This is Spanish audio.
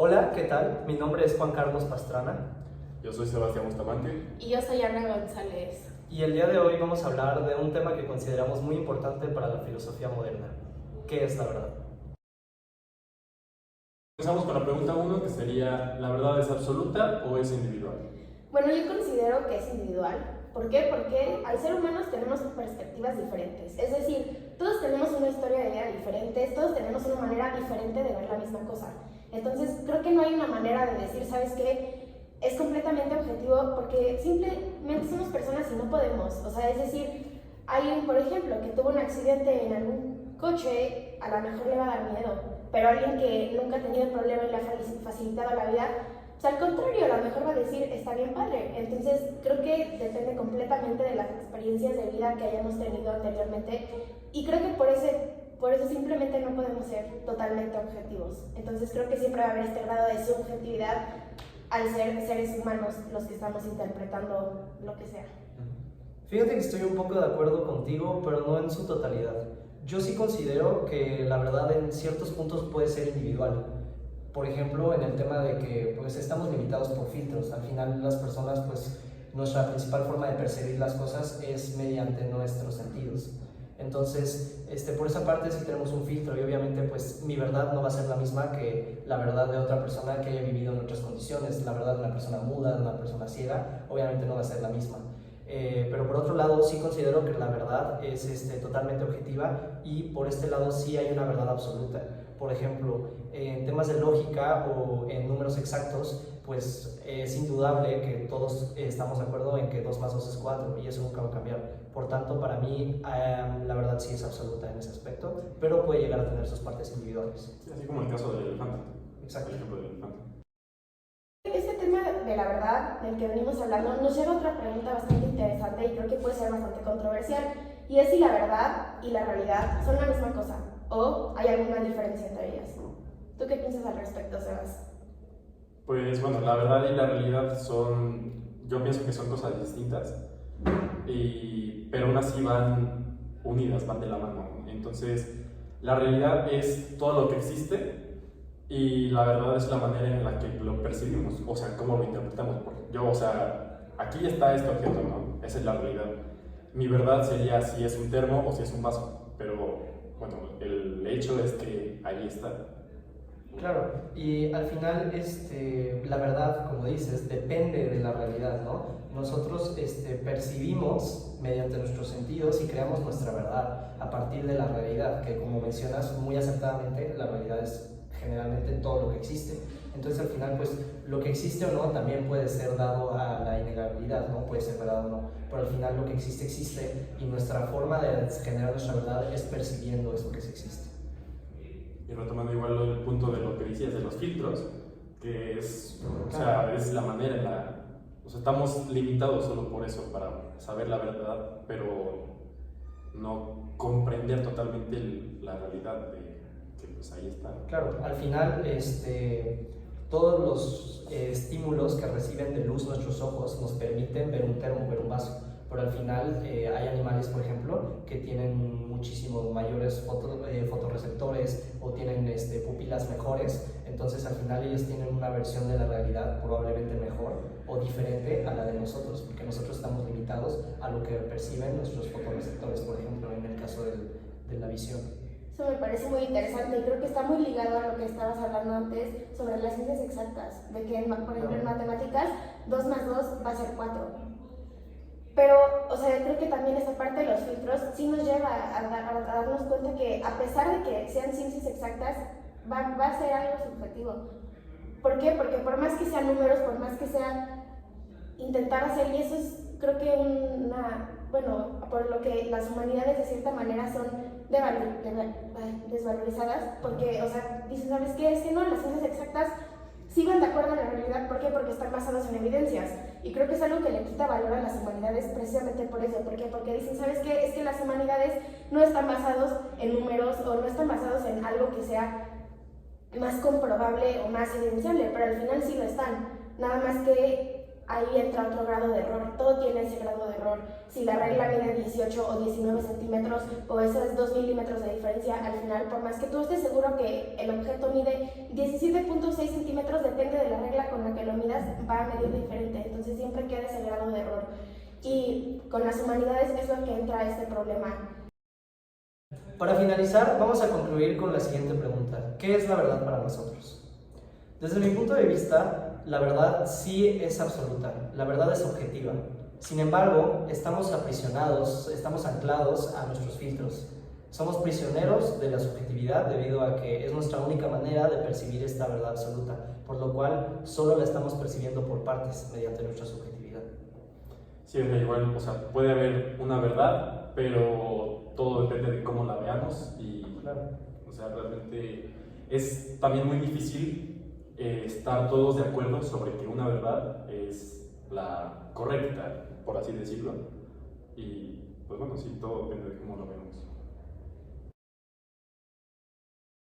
Hola, ¿qué tal? Mi nombre es Juan Carlos Pastrana Yo soy Sebastián Bustamante. Y yo soy Ana González. y el día de hoy vamos a hablar de un tema que consideramos muy importante para la filosofía moderna. ¿Qué es la verdad? Empezamos con la pregunta uno, que sería, ¿la verdad es absoluta o es individual? Bueno, yo considero que es individual. ¿Por qué? Porque al ser humanos tenemos perspectivas diferentes. Es decir, todos tenemos una historia de vida diferente, todos tenemos una manera diferente de ver la misma cosa. Entonces, creo que no hay una manera de decir, ¿sabes qué? Es completamente objetivo porque simplemente somos personas y no podemos. O sea, es decir, alguien, por ejemplo, que tuvo un accidente en algún coche, a lo mejor le va a dar miedo, pero alguien que nunca ha tenido problema y le ha facilitado la vida, o sea, al contrario, a lo mejor va a decir, está bien padre. Entonces, creo que depende completamente de las experiencias de vida que hayamos tenido anteriormente y creo que por eso simplemente no podemos ser totalmente objetivos. Entonces, creo que siempre va a haber este grado de subjetividad al ser seres humanos los que estamos interpretando lo que sea. Fíjate que estoy un poco de acuerdo contigo, pero no en su totalidad. Yo sí considero que la verdad en ciertos puntos puede ser individual. Por ejemplo, en el tema de que pues estamos limitados por filtros. Al final las personas pues nuestra principal forma de percibir las cosas es mediante nuestros sentidos. Entonces, por esa parte sí tenemos un filtro y obviamente pues mi verdad no va a ser la misma que la verdad de otra persona que haya vivido en otras condiciones. La verdad de una persona muda, de una persona ciega, obviamente no va a ser la misma. Pero por otro lado sí considero que la verdad es totalmente objetiva y por este lado sí hay una verdad absoluta. Por ejemplo, en temas de lógica o en números exactos, pues es indudable que todos estamos de acuerdo en que 2 más 2 es 4 y eso nunca va a cambiar. Por tanto, para mí la verdad sí es absoluta en ese aspecto, pero puede llegar a tener sus partes individuales. Sí, así como el caso del elefante. Exacto. El ejemplo del elefante. Este tema de la verdad del que venimos hablando nos lleva a otra pregunta bastante interesante y creo que puede ser bastante controversial, y es si la verdad y la realidad son la misma cosa o hay alguna diferencia entre ellas. ¿Tú qué piensas al respecto, Sebas? Pues bueno, la verdad y la realidad yo pienso que son cosas distintas, pero aún así van unidas, van de la mano. Entonces, la realidad es todo lo que existe y la verdad es la manera en la que lo percibimos, o sea, cómo lo interpretamos. Porque o sea, aquí está este objeto, ¿no? Esa es la realidad. Mi verdad sería si es un termo o si es un vaso, pero bueno, el hecho es que ahí está. Claro, y al final la verdad, como dices, depende de la realidad, ¿no? Nosotros percibimos mediante nuestros sentidos y creamos nuestra verdad a partir de la realidad, que como mencionas muy acertadamente, la realidad es generalmente todo lo que existe. Entonces al final, pues lo que existe o no también puede ser dado a la innegabilidad, ¿no? Puede ser verdad o no, pero al final lo que existe existe y nuestra forma de generar nuestra verdad es percibiendo eso que sí existe. Y retomando igual el punto de lo que decías de los filtros, que es, o sea, es la manera en o sea, estamos limitados solo por eso, para saber la verdad, pero no comprender totalmente la realidad de que pues ahí está. Claro, al final todos los estímulos que reciben de luz nuestros ojos nos permiten ver un termo, ver un vaso, pero al final hay animales, por ejemplo, que tienen muchísimos mayores fotorreceptores o tienen pupilas mejores, entonces al final ellos tienen una versión de la realidad probablemente mejor o diferente a la de nosotros, porque nosotros estamos limitados a lo que perciben nuestros fotorreceptores, por ejemplo, en el caso de la visión. Eso me parece muy interesante y creo que está muy ligado a lo que estabas hablando antes sobre las ciencias exactas, de que, por ejemplo, en matemáticas 2 más 2 va a ser 4. Pero, o sea, creo que también esta parte de los filtros sí nos lleva a darnos cuenta que a pesar de que sean ciencias exactas, va a ser algo subjetivo. ¿Por qué? Porque por más que sean números, por más que sea intentar hacer, y eso es creo que bueno, por lo que las humanidades de cierta manera son desvalorizadas, porque, o sea, dicen, ¿sabes qué? Es que no, las ciencias exactas sí van de acuerdo a la realidad. ¿Por qué? Porque están basadas en evidencias. Y creo que es algo que le quita valor a las humanidades precisamente por eso. ¿Por qué? Porque dicen, ¿sabes qué? Es que las humanidades no están basados en números o no están basados en algo que sea más comprobable o más evidenciable, pero al final sí lo están. Nada más que ahí entra otro grado de error, todo tiene ese grado de error. Si la regla mide 18 o 19 centímetros o eso es 2 milímetros de diferencia, al final, por más que tú estés seguro que el objeto mide 17.6 centímetros, depende de la regla con la que lo midas, va a medir diferente, entonces siempre queda ese grado de error. Y con las humanidades es lo que entra este problema. Para finalizar, vamos a concluir con la siguiente pregunta. ¿Qué es la verdad para nosotros? Desde mi punto de vista, la verdad sí es absoluta, la verdad es objetiva. Sin embargo, estamos aprisionados, estamos anclados a nuestros filtros. Somos prisioneros de la subjetividad debido a que es nuestra única manera de percibir esta verdad absoluta, por lo cual solo la estamos percibiendo por partes mediante nuestra subjetividad. Sí, es igual, o sea, puede haber una verdad, pero todo depende de cómo la veamos y, Claro. o sea, realmente es también muy difícil estar todos de acuerdo sobre que una verdad es la correcta, por así decirlo. Y pues bueno, sí, todo depende de cómo lo vemos.